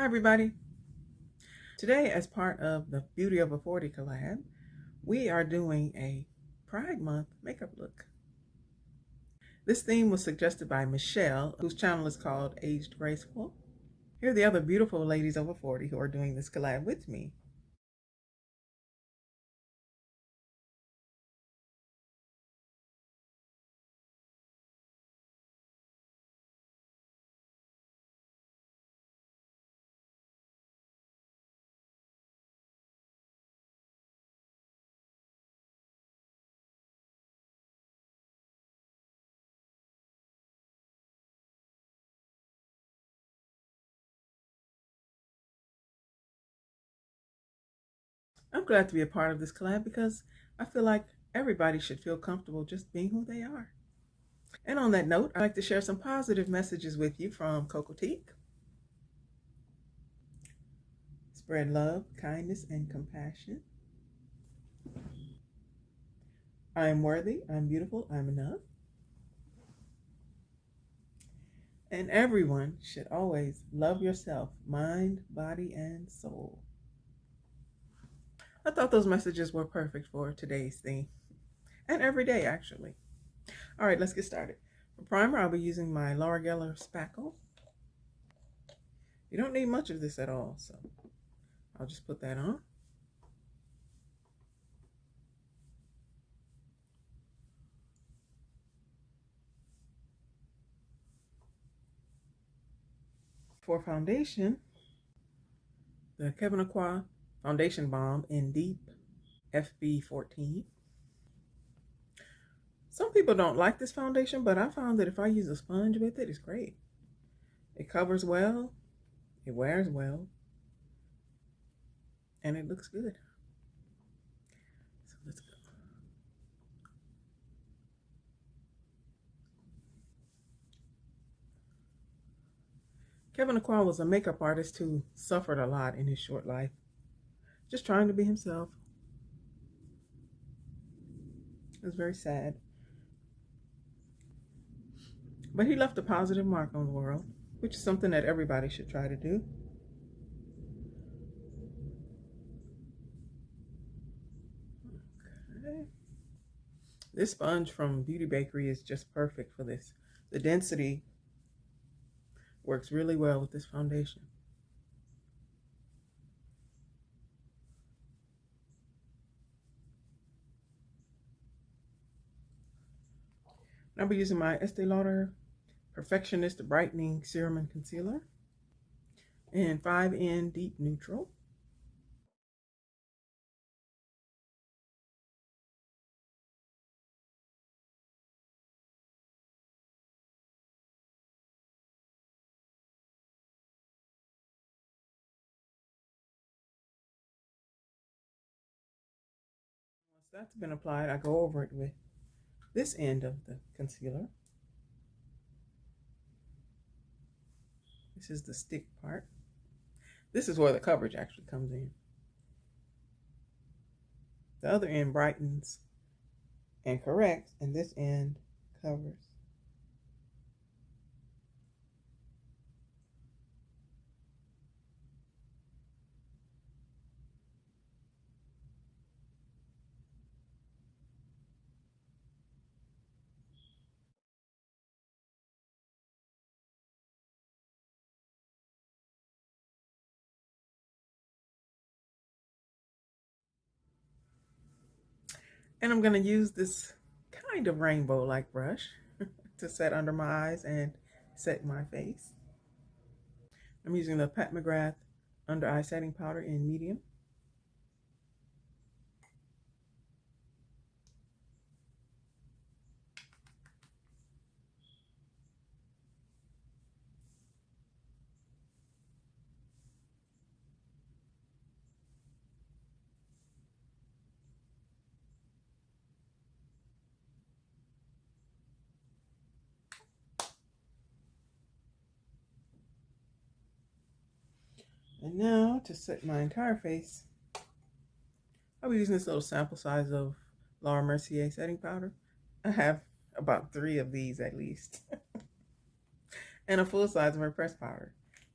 Hi everybody. Today, as part of the Beauty Over 40 collab, we are doing a Pride Month makeup look. This theme was suggested by Michelle, whose channel is called Aged Graceful. Here are the other beautiful ladies over 40 who are doing this collab with me. I'm glad to be a part of this collab because I feel like everybody should feel comfortable just being who they are. And on that note, I'd like to share some positive messages with you from Cocotique. Spread love, kindness, and compassion. I am worthy, I'm beautiful, I'm enough. And everyone should always love yourself, mind, body, and soul. I thought those messages were perfect for today's theme, and every day actually. All right, let's get started. For primer, I'll be using my Laura Geller spackle. You don't need much of this at all, so I'll just put that on. For foundation, the Kevin Aqua Foundation Balm in Deep FB14. Some people don't like this foundation, but I found that if I use a sponge with it, it's great. It covers well, it wears well, and it looks good. So let's go. Kevin Aqua was a makeup artist who suffered a lot in his short life, just trying to be himself. It was very sad. But he left a positive mark on the world, which is something that everybody should try to do. Okay. This sponge from Beauty Bakery is just perfect for this. The density works really well with this foundation. I'll be using my Estee Lauder Perfectionist Brightening Serum and Concealer in 5N Deep Neutral. Once that's been applied, I go over it with this end of the concealer. This is the stick part. This is where the coverage actually comes in. The other end brightens and corrects, and this end covers. And I'm going to use this kind of rainbow-like brush to set under my eyes and set my face. I'm using the Pat McGrath under eye setting powder in medium. And now to set my entire face, I'll be using this little sample size of Laura Mercier setting powder. I have about 3 of these at least. And a full size of her pressed powder.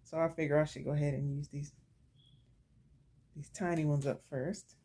So I figure I should go ahead and use these tiny ones up first.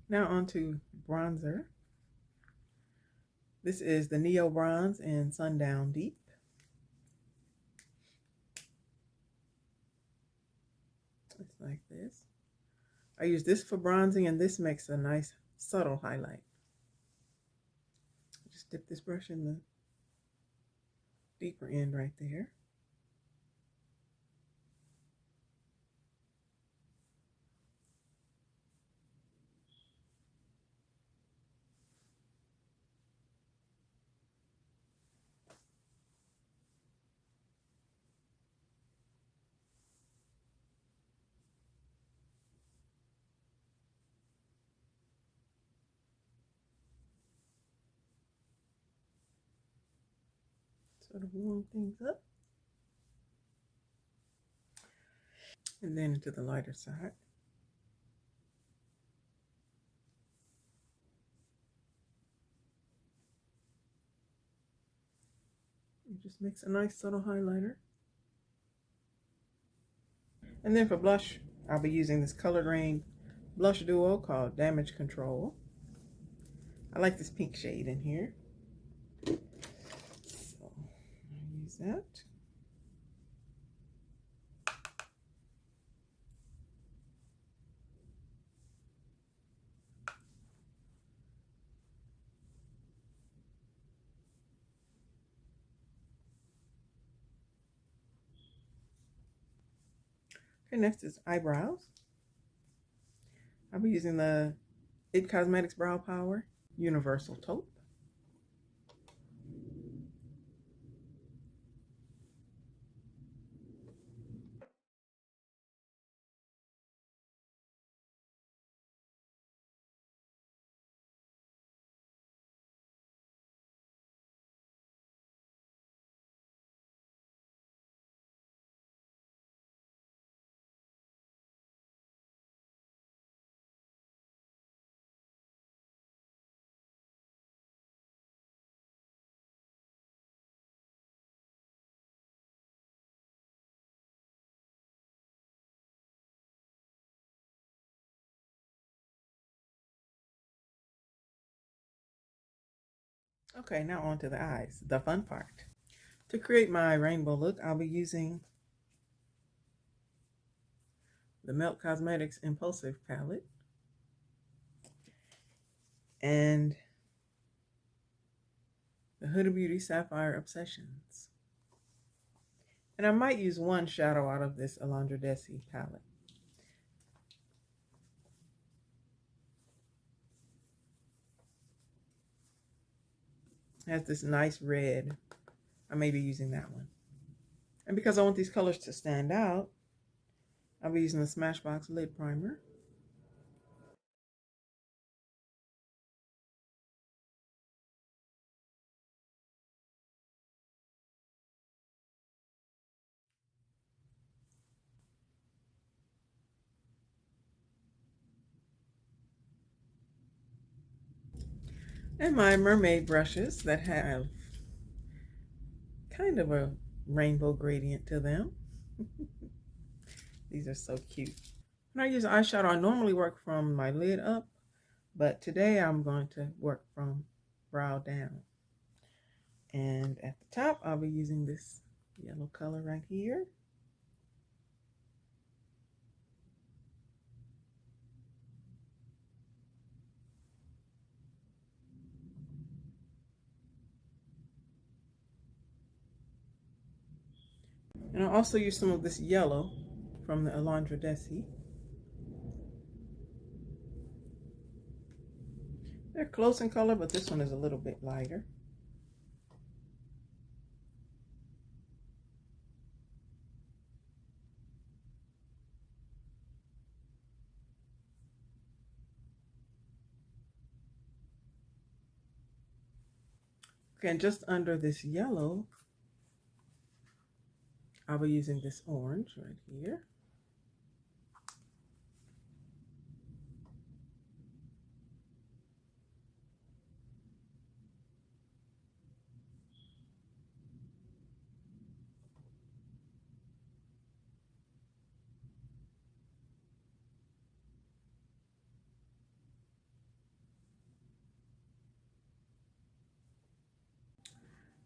Now onto bronzer. This is the Neo Bronze in Sundown Deep. It's like this. I use this for bronzing, and this makes a nice subtle highlight. Just dip this brush in the deeper end right there. Sort of warm things up. And then to the lighter side. It just makes a nice subtle highlighter. And then for blush, I'll be using this Colored Rain blush duo called Damage Control. I like this pink shade in here. So I'll use that. Okay, next is eyebrows. I'll be using the It Cosmetics Brow Power Universal Taupe. Okay, now on to the eyes, the fun part. To create my rainbow look, I'll be using the Melt Cosmetics Impulsive Palette and the Huda Beauty Sapphire Obsessions. And I might use one shadow out of this Alondra Desi palette. It has this nice red. I may be using that one. And because I want these colors to stand out, I'll be using the Smashbox Lid Primer. And my mermaid brushes that have kind of a rainbow gradient to them. These are so cute. When I use eyeshadow, I normally work from my lid up, but today I'm going to work from brow down. And at the top, I'll be using this yellow color right here. And I'll also use some of this yellow from the Alondra Desi. They're close in color, but this one is a little bit lighter. Okay, and just under this yellow, I'll be using this orange right here.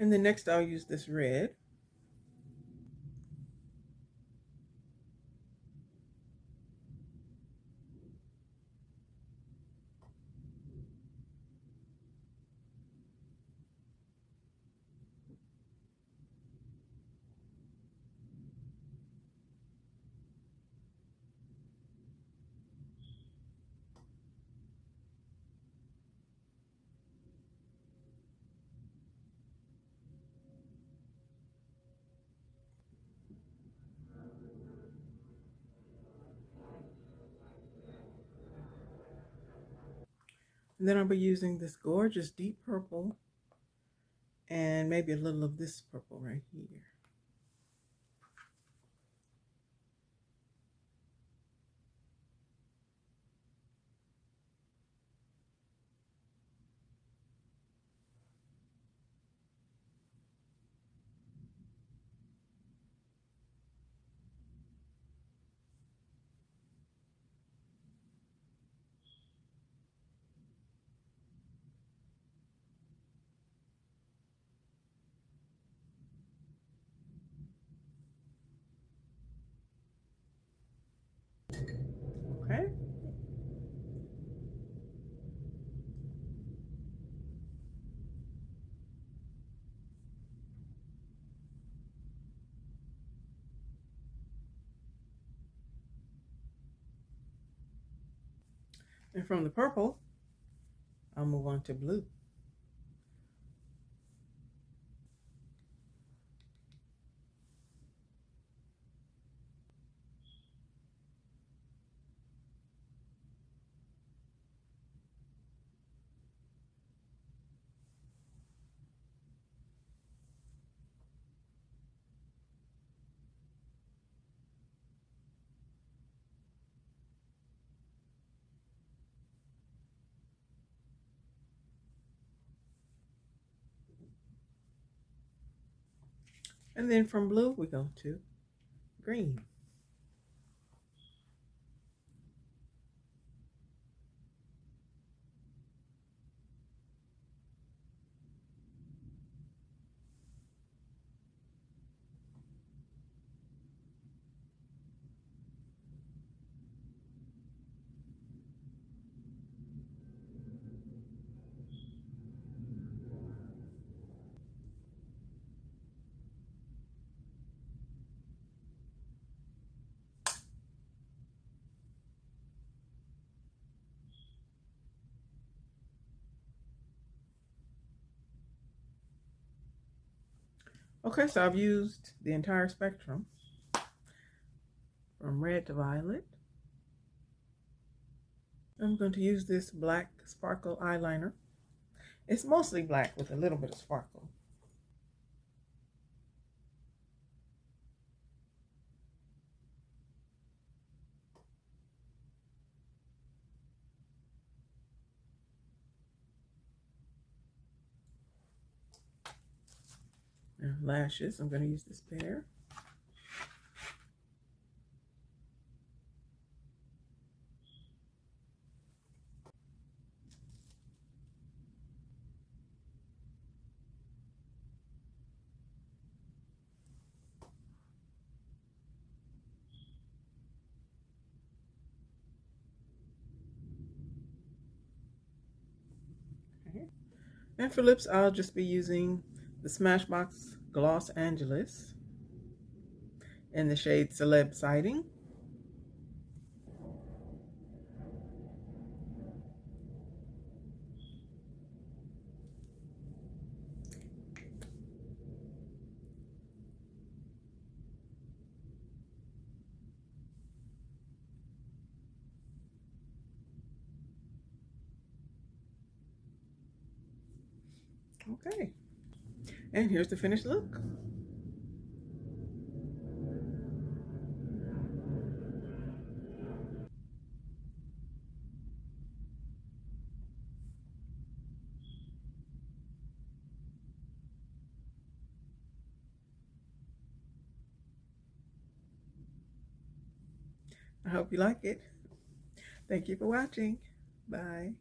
And then next I'll use this red. And then I'll be using this gorgeous deep purple and maybe a little of this purple right here. Okay. And from the purple, I'll move on to blue. And then from blue, we go to green. Okay, so I've used the entire spectrum from red to violet. I'm going to use this black sparkle eyeliner. It's mostly black with a little bit of sparkle. Now, lashes, I'm going to use this pair. Okay. And for lips, I'll just be using the Smashbox Gloss Angeles in the shade Celeb Siding. Okay. And here's the finished look. I hope you like it. Thank you for watching. Bye.